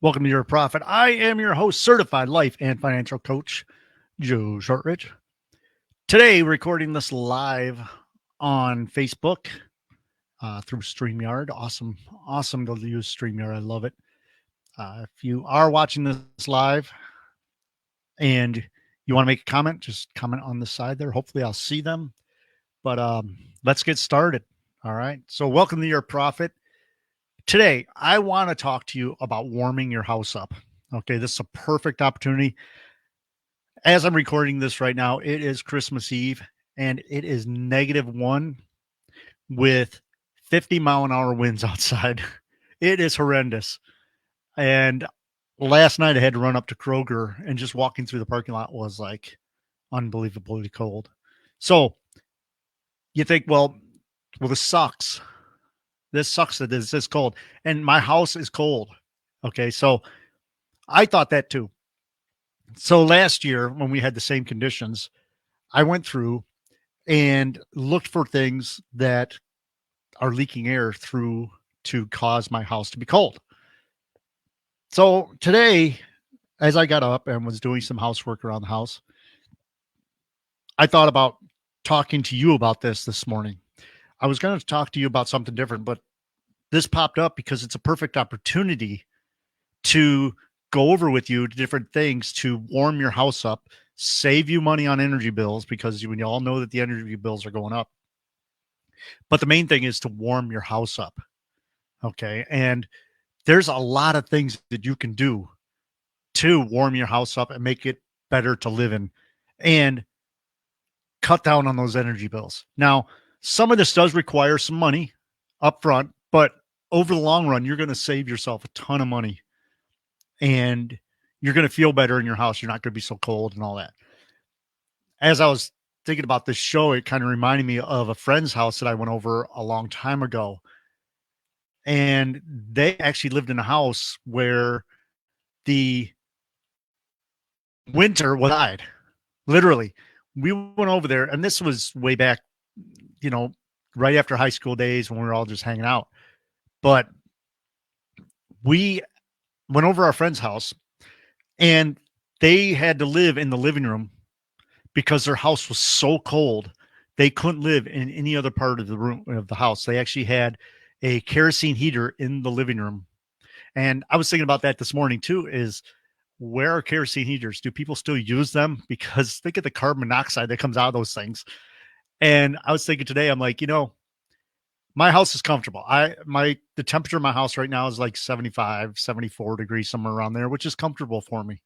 Welcome to Your Profit. I am your host, certified life and financial coach, Joe Shortridge. Today, recording this live on Facebook through StreamYard. Awesome to use StreamYard. I love it. If you are watching this live and you want to make a comment, just comment on the side there. Hopefully, I'll see them. But let's get started. All right. So, welcome to Your Profit. Today, I want to talk to you about warming your house up. Okay, this is a perfect opportunity. As I'm recording this right now, it is Christmas Eve and it is -1 with 50-mile-an-hour winds outside. It is horrendous. And last night I had to run up to Kroger, and just walking through the parking lot was like unbelievably cold. So you think, well, this sucks. This sucks that it's this cold. And my house is cold. Okay, so I thought that too. So last year, when we had the same conditions, I went through and looked for things that are leaking air through to cause my house to be cold. So today, as I got up and was doing some housework around the house, I thought about talking to you about this morning. I was going to talk to you about something different, but this popped up because it's a perfect opportunity to go over with you different things to warm your house up, save you money on energy bills, because you all know that the energy bills are going up. But the main thing is to warm your house up. Okay. And there's a lot of things that you can do to warm your house up and make it better to live in and cut down on those energy bills. Now, some of this does require some money up front, but over the long run, you're going to save yourself a ton of money and you're going to feel better in your house. You're not going to be so cold and all that. As I was thinking about this show, it kind of reminded me of a friend's house that I went over a long time ago. And they actually lived in a house where the winter was died. Literally. We went over there, and this was way back, right after high school days when we were all just hanging out. But we went over our friend's house, and they had to live in the living room because their house was so cold. They couldn't live in any other part of the room of the house. They actually had a kerosene heater in the living room. And I was thinking about that this morning too, is where are kerosene heaters? Do people still use them? Because think of the carbon monoxide that comes out of those things. And I was thinking today, I'm like, my house is comfortable. The temperature of my house right now is like 75, 74 degrees, somewhere around there, which is comfortable for me.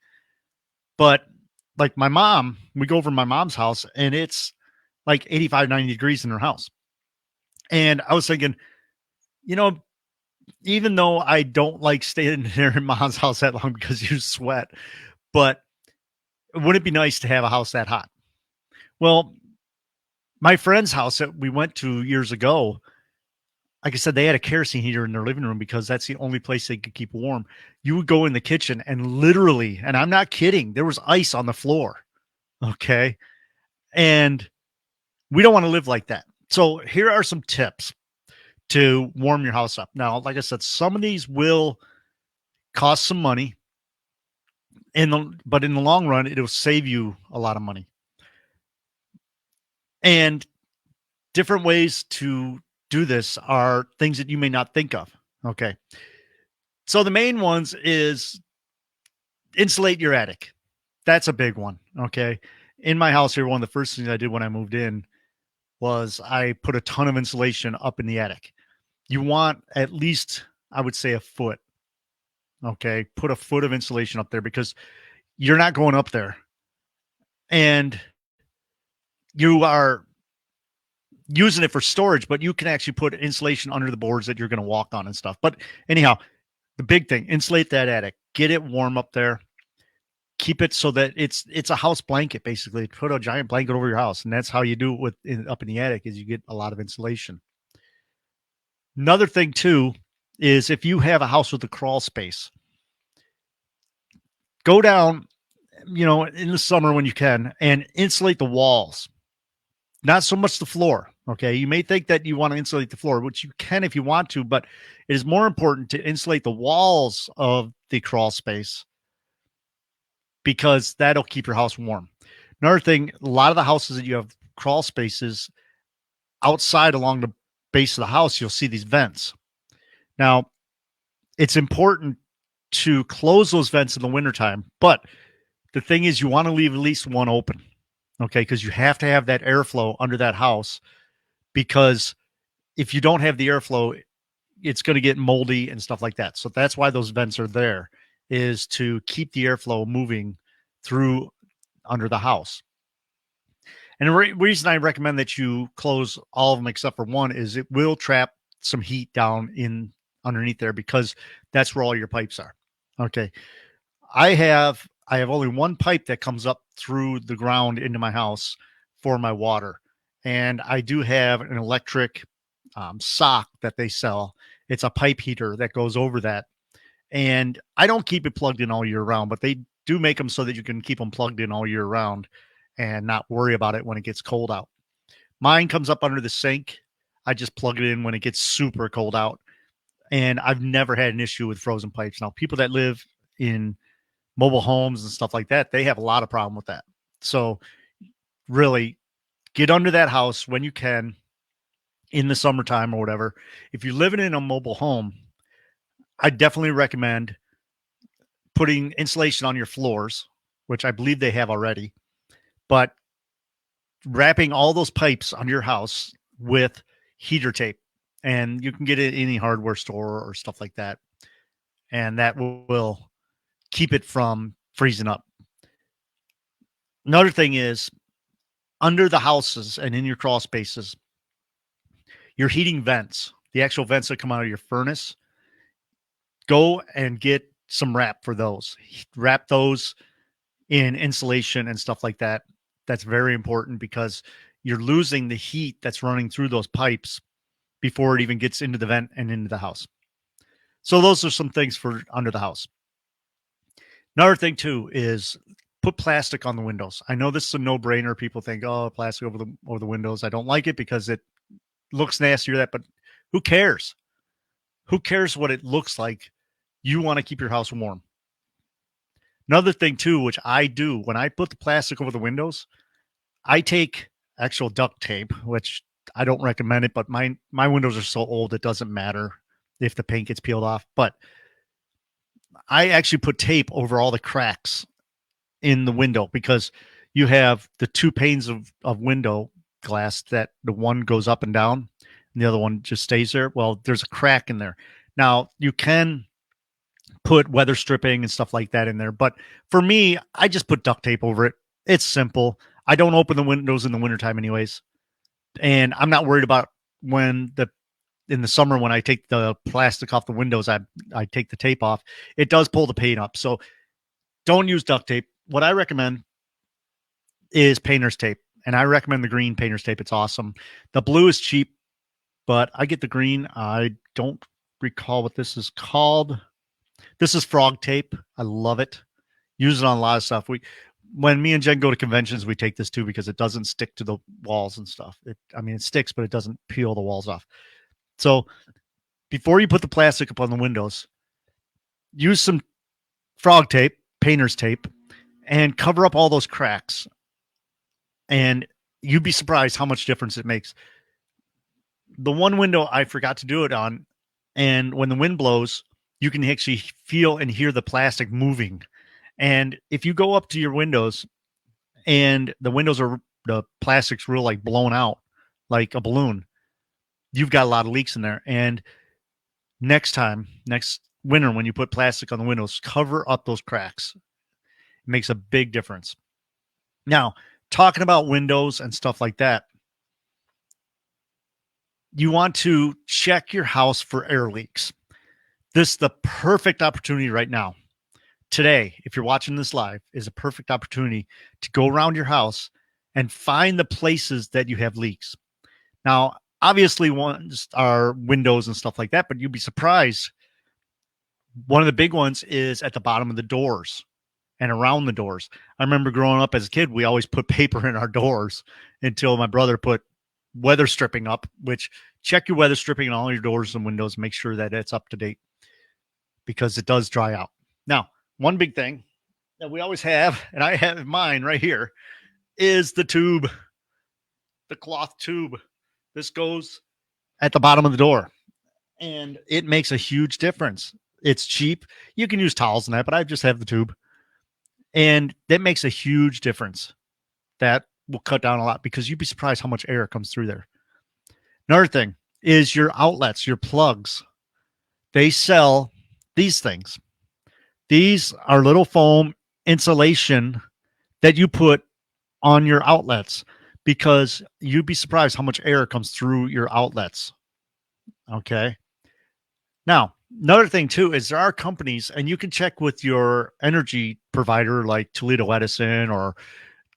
But like my mom, we go over to my mom's house and it's like 85, 90 degrees in her house. And I was thinking, even though I don't like staying there in mom's house that long because you sweat, but wouldn't it be nice to have a house that hot? Well, my friend's house that we went to years ago, like I said, they had a kerosene heater in their living room because that's the only place they could keep warm. You would go in the kitchen and literally, and I'm not kidding, there was ice on the floor. Okay. And we don't want to live like that. So here are some tips to warm your house up. Now, like I said, some of these will cost some money, but in the long run, it'll save you a lot of money. And different ways to do this are things that you may not think of. Okay. So the main ones is insulate your attic. That's a big one. Okay. In my house here, one of the first things I did when I moved in was I put a ton of insulation up in the attic. You want at least, I would say, a foot. Okay. Put a foot of insulation up there because you're not going up there and you are using it for storage, but you can actually put insulation under the boards that you're going to walk on and stuff. But anyhow, the big thing, insulate that attic, get it warm up there, keep it so that it's a house blanket, basically. Put a giant blanket over your house. And that's how you do it up in the attic, is you get a lot of insulation. Another thing too, is if you have a house with a crawl space, go down, in the summer when you can, and insulate the walls. Not so much the floor. Okay. You may think that you want to insulate the floor, which you can if you want to, but it is more important to insulate the walls of the crawl space because that'll keep your house warm. Another thing, a lot of the houses that you have crawl spaces outside along the base of the house, you'll see these vents. Now, it's important to close those vents in the wintertime, but the thing is you want to leave at least one open, okay? Because you have to have that airflow under that house, because if you don't have the airflow, it's going to get moldy and stuff like that. So that's why those vents are there, is to keep the airflow moving through under the house. And the reason I recommend that you close all of them except for one is it will trap some heat down in underneath there, because that's where all your pipes are. Okay. I have only one pipe that comes up through the ground into my house for my water. And I do have an electric sock that they sell. It's a pipe heater that goes over that. And I don't keep it plugged in all year round, but they do make them so that you can keep them plugged in all year round and not worry about it when it gets cold out. Mine comes up under the sink. I just plug it in when it gets super cold out. And I've never had an issue with frozen pipes. Now, people that live in mobile homes and stuff like that, they have a lot of problem with that. So really get under that house when you can in the summertime or whatever. If you're living in a mobile home, I definitely recommend putting insulation on your floors, which I believe they have already, but wrapping all those pipes on your house with heater tape. And you can get it at any hardware store or stuff like that. And that will keep it from freezing up. Another thing is, under the houses and in your crawl spaces, your heating vents, the actual vents that come out of your furnace, go and get some wrap for those. Wrap those in insulation and stuff like that. That's very important, because you're losing the heat that's running through those pipes before it even gets into the vent and into the house. So those are some things for under the house. Another thing too is put plastic on the windows. I know this is a no-brainer. People think, oh, plastic over the windows. I don't like it because it looks nastier, but who cares? Who cares what it looks like? You want to keep your house warm. Another thing too, which I do when I put the plastic over the windows, I take actual duct tape, which I don't recommend it, but my windows are so old it doesn't matter if the paint gets peeled off. But I actually put tape over all the cracks in the window, because you have the two panes of window glass that the one goes up and down and the other one just stays there. Well, there's a crack in there. Now, you can put weather stripping and stuff like that in there, but for me, I just put duct tape over it. It's simple. I don't open the windows in the wintertime anyways. And I'm not worried about in the summer when I take the plastic off the windows, I take the tape off. It does pull the paint up. So don't use duct tape. What I recommend is painter's tape. And I recommend the green painter's tape. It's awesome. The blue is cheap, but I get the green. I don't recall what this is called. This is frog tape. I love it. Use it on a lot of stuff. When me and Jen go to conventions, we take this too, because it doesn't stick to the walls and stuff. It sticks, but it doesn't peel the walls off. So before you put the plastic up on the windows, use some frog tape, painter's tape, and cover up all those cracks. And you'd be surprised how much difference it makes. The one window I forgot to do it on, and when the wind blows, you can actually feel and hear the plastic moving. And if you go up to your windows and the plastic's real like blown out like a balloon, you've got a lot of leaks in there. And next winter, when you put plastic on the windows, cover up those cracks. It makes a big difference. Now, talking about windows and stuff like that, you want to check your house for air leaks. This is the perfect opportunity right now. Today, if you're watching this live, is a perfect opportunity to go around your house and find the places that you have leaks. Now, obviously, ones are windows and stuff like that, but you'd be surprised. One of the big ones is at the bottom of the doors and around the doors. I remember growing up as a kid, we always put paper in our doors until my brother put weather stripping up, which check your weather stripping on all your doors and windows, make sure that it's up to date, because it does dry out. Now, one big thing that we always have, and I have mine right here, is the tube, the cloth tube. This goes at the bottom of the door, and it makes a huge difference. It's cheap. You can use towels and that, but I just have the tube, and that makes a huge difference. That will cut down a lot because you'd be surprised how much air comes through there. Another thing is your outlets, your plugs. They sell these things. These are little foam insulation that you put on your outlets because you'd be surprised how much air comes through your outlets. Okay. Now, another thing too is there are companies, and you can check with your energy provider like Toledo Edison or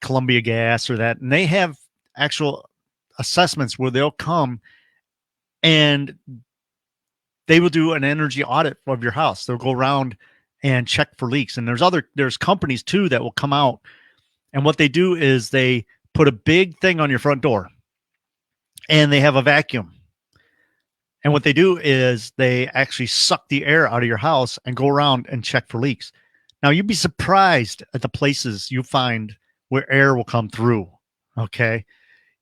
Columbia Gas or that, and they have actual assessments where they'll come and they will do an energy audit of your house. They'll go around and check for leaks. And there's companies too that will come out, and what they do is they put a big thing on your front door and they have a vacuum. And what they do is they actually suck the air out of your house and go around and check for leaks. Now, you'd be surprised at the places you find where air will come through. Okay.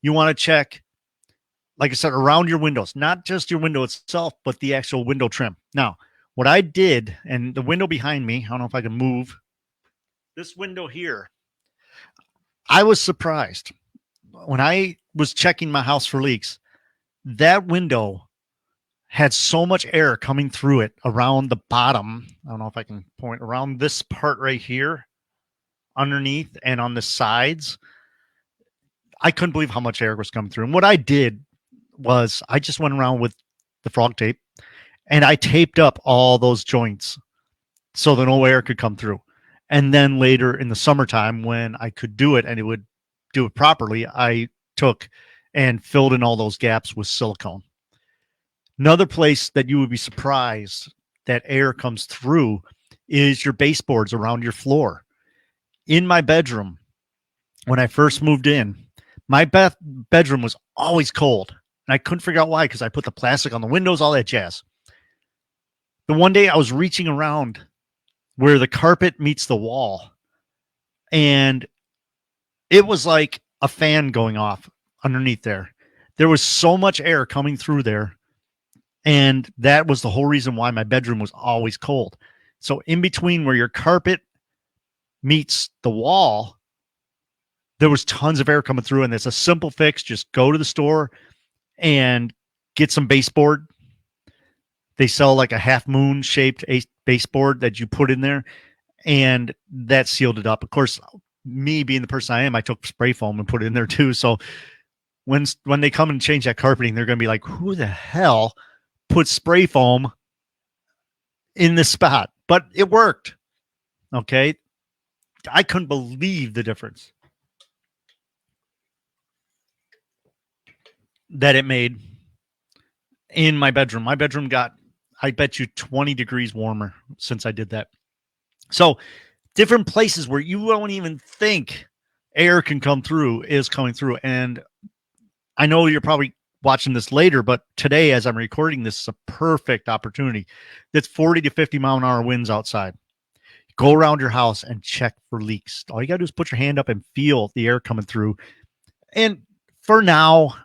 You want to check, like I said, around your windows, not just your window itself, but the actual window trim. Now, what I did, and the window behind me, I don't know if I can move this window here. I was surprised when I was checking my house for leaks. That window had so much air coming through it around the bottom. I don't know if I can point around this part right here, underneath and on the sides. I couldn't believe how much air was coming through. And what I did was I just went around with the frog tape and I taped up all those joints so that no air could come through. And then later in the summertime, when I could do it and it would do it properly, I took and filled in all those gaps with silicone. Another place that you would be surprised that air comes through is your baseboards around your floor. In my bedroom, when I first moved in, my bedroom was always cold. And I couldn't figure out why, because I put the plastic on the windows, all that jazz. The one day I was reaching around where the carpet meets the wall, and it was like a fan going off underneath there. There was so much air coming through there, and that was the whole reason why my bedroom was always cold. So in between where your carpet meets the wall, there was tons of air coming through, and it's a simple fix. Just go to the store and get some baseboard. They sell like a half moon shaped baseboard that you put in there, and that sealed it up. Of course, me being the person I am, I took spray foam and put it in there too. So when they come and change that carpeting, they're going to be like, who the hell put spray foam in this spot? But it worked. Okay. I couldn't believe the difference that it made in my bedroom. My bedroom got, I bet you, 20 degrees warmer since I did that. So different places where you won't even think air can come through is coming through. And I know you're probably watching this later, but today, as I'm recording this, is a perfect opportunity. That's 40 to 50 mile an hour winds outside. Go around your house and check for leaks. All you got to do is put your hand up and feel the air coming through. And for now,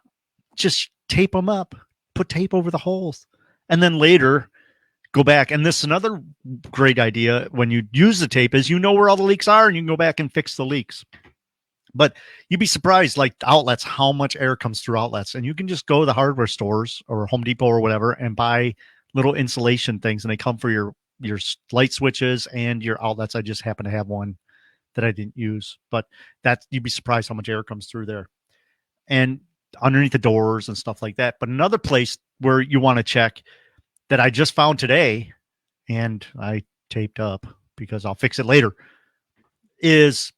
just tape them up. Put tape over the holes. And then later, go back. And this is another great idea when you use the tape is you know where all the leaks are and you can go back and fix the leaks. But you'd be surprised, like outlets, how much air comes through outlets. And you can just go to the hardware stores or Home Depot or whatever and buy little insulation things. And they come for your light switches and your outlets. I just happen to have one that I didn't use. But that you'd be surprised how much air comes through there. And underneath the doors and stuff like that. But another place where you want to check that I just found today, and I taped up because I'll fix it later, is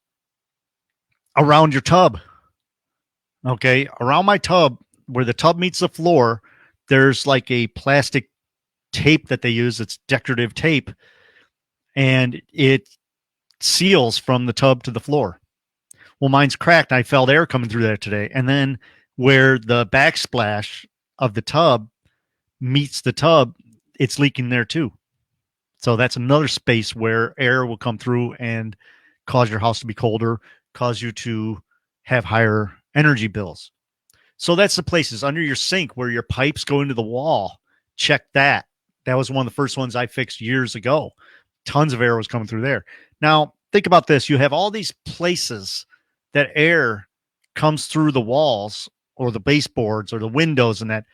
around your tub. Okay. Around my tub, where the tub meets the floor, there's like a plastic tape that they use. It's decorative tape, and it seals from the tub to the floor. Well, mine's cracked. I felt air coming through there today. And then where the backsplash of the tub meets the tub, it's leaking there too. So that's another space where air will come through and cause your house to be colder, cause you to have higher energy bills. So that's the places under your sink where your pipes go into the wall. Check that. That was one of the first ones I fixed years ago. Tons of air was coming through there. Now, think about this. You have all these places that air comes through the walls or the baseboards or the windows, and that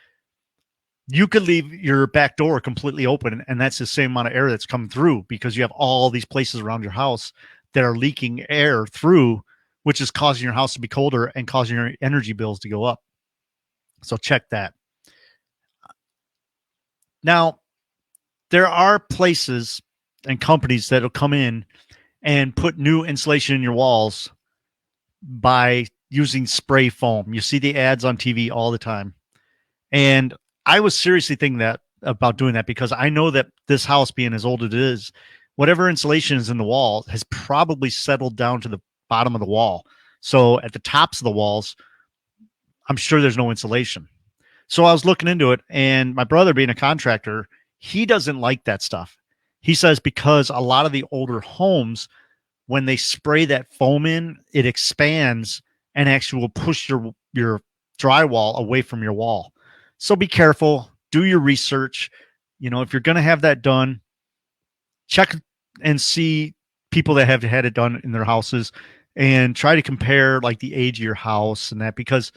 you could leave your back door completely open, and that's the same amount of air that's coming through because you have all these places around your house that are leaking air through, which is causing your house to be colder and causing your energy bills to go up. So check that. Now, there are places and companies that will come in and put new insulation in your walls by using spray foam. You see the ads on TV all the time. And I was seriously thinking that about doing that because I know that this house being as old as it is, whatever insulation is in the wall has probably settled down to the bottom of the wall. So at the tops of the walls, I'm sure there's no insulation. So I was looking into it, and my brother, being a contractor, he doesn't like that stuff. He says because a lot of the older homes, when they spray that foam in, it expands and actually will push your drywall away from your wall. So be careful, do your research. If you're going to have that done, check and see people that have had it done in their houses and try to compare like the age of your house and that, because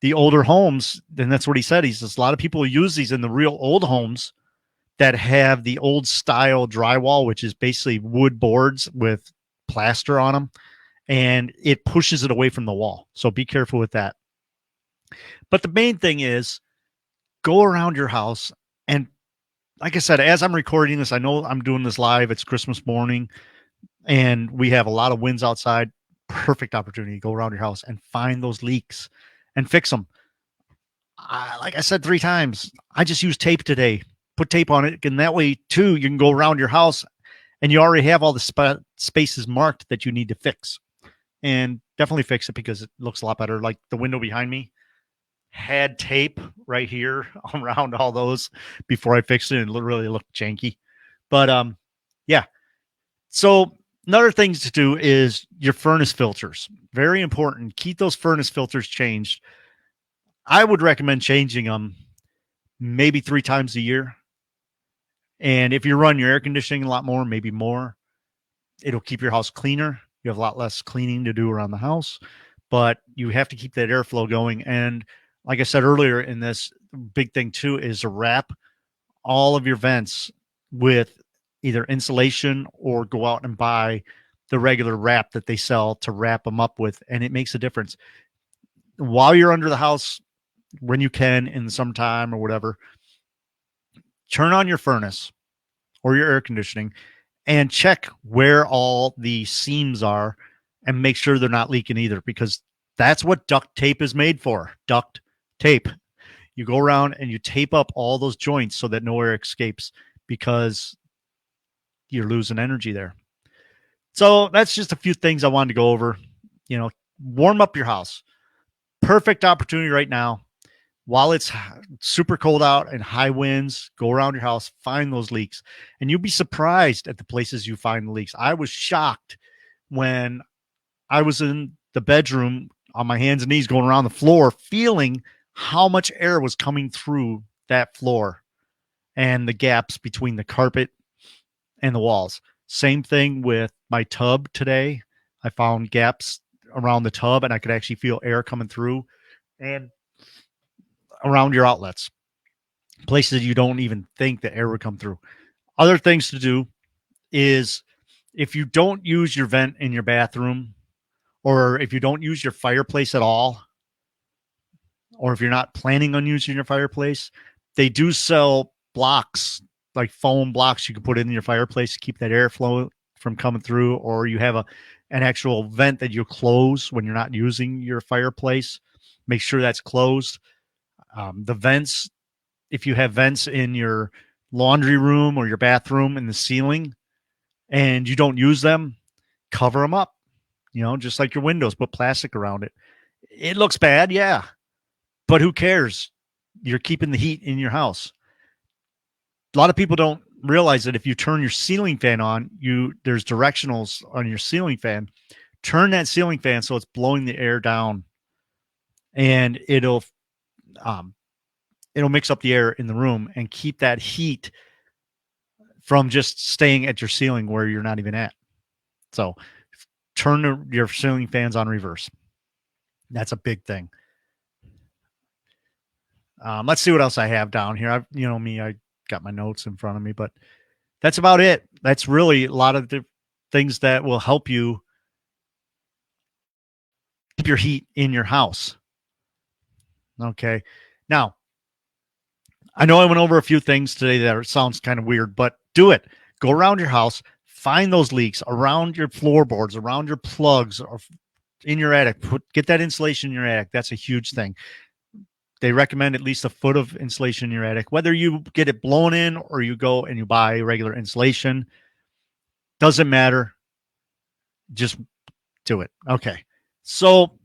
the older homes, and that's what he said. He says a lot of people use these in the real old homes that have the old style drywall, which is basically wood boards with plaster on them, and it pushes it away from the wall. So be careful with that. But the main thing is go around your house. And like I said, as I'm recording this, I know I'm doing this live. It's Christmas morning and we have a lot of winds outside. Perfect opportunity to go around your house and find those leaks and fix them. Like I said 3 times, I just used tape today. Put tape on it, and that way too you can go around your house and you already have all the spaces marked that you need to fix. And definitely fix it because it looks a lot better. Like the window behind me had tape right here around all those before I fixed it, and it really looked janky. But yeah. So another thing to do is your furnace filters. Very important. Keep those furnace filters changed. I would recommend changing them maybe 3 times a year. And if you run your air conditioning a lot more, maybe more, it'll keep your house cleaner. You have a lot less cleaning to do around the house, but you have to keep that airflow going. And like I said earlier in this, big thing too is to wrap all of your vents with either insulation or go out and buy the regular wrap that they sell to wrap them up with. And it makes a difference. While you're under the house, when you can in the summertime or whatever, turn on your furnace or your air conditioning and check where all the seams are and make sure they're not leaking either, because that's what duct tape is made for. Duct tape. You go around and you tape up all those joints so that no air escapes, because you're losing energy there. So that's just a few things I wanted to go over. Warm up your house. Perfect opportunity right now. While it's super cold out and high winds, go around your house, find those leaks, and you'll be surprised at the places you find the leaks. I was shocked when I was in the bedroom on my hands and knees going around the floor, feeling how much air was coming through that floor and the gaps between the carpet and the walls. Same thing with my tub today. I found gaps around the tub and I could actually feel air coming through. And around your outlets, places you don't even think the air would come through. Other things to do is if you don't use your vent in your bathroom, or if you don't use your fireplace at all, or if you're not planning on using your fireplace, they do sell blocks, like foam blocks you can put in your fireplace to keep that airflow from coming through, or you have an actual vent that you close when you're not using your fireplace. Make sure that's closed. The vents, if you have vents in your laundry room or your bathroom in the ceiling and you don't use them, cover them up, just like your windows, put plastic around it. It looks bad, yeah, but who cares? You're keeping the heat in your house. A lot of people don't realize that if you turn your ceiling fan on, there's directionals on your ceiling fan. Turn that ceiling fan so it's blowing the air down, and um, it'll mix up the air in the room and keep that heat from just staying at your ceiling where you're not even at. So turn your ceiling fans on reverse. That's a big thing. Let's see what else I have down here. I got my notes in front of me, but that's about it. That's really a lot of the things that will help you keep your heat in your house. Okay. Now, I know I went over a few things today that sounds kind of weird, but do it. Go around your house, find those leaks around your floorboards, around your plugs, or in your attic. Get that insulation in your attic. That's a huge thing. They recommend at least a foot of insulation in your attic. Whether you get it blown in or you go and you buy regular insulation, doesn't matter. Just do it. Okay. So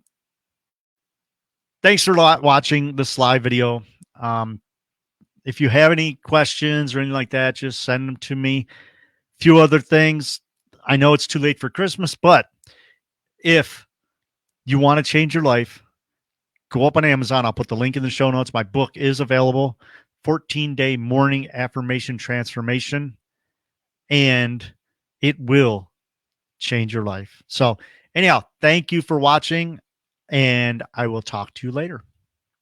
thanks for watching this live video. If you have any questions or anything like that, just send them to me. A few other things. I know it's too late for Christmas, but if you want to change your life, go up on Amazon. I'll put the link in the show notes. My book is available, 14-Day Morning Affirmation Transformation, and it will change your life. So anyhow, thank you for watching, and I will talk to you later.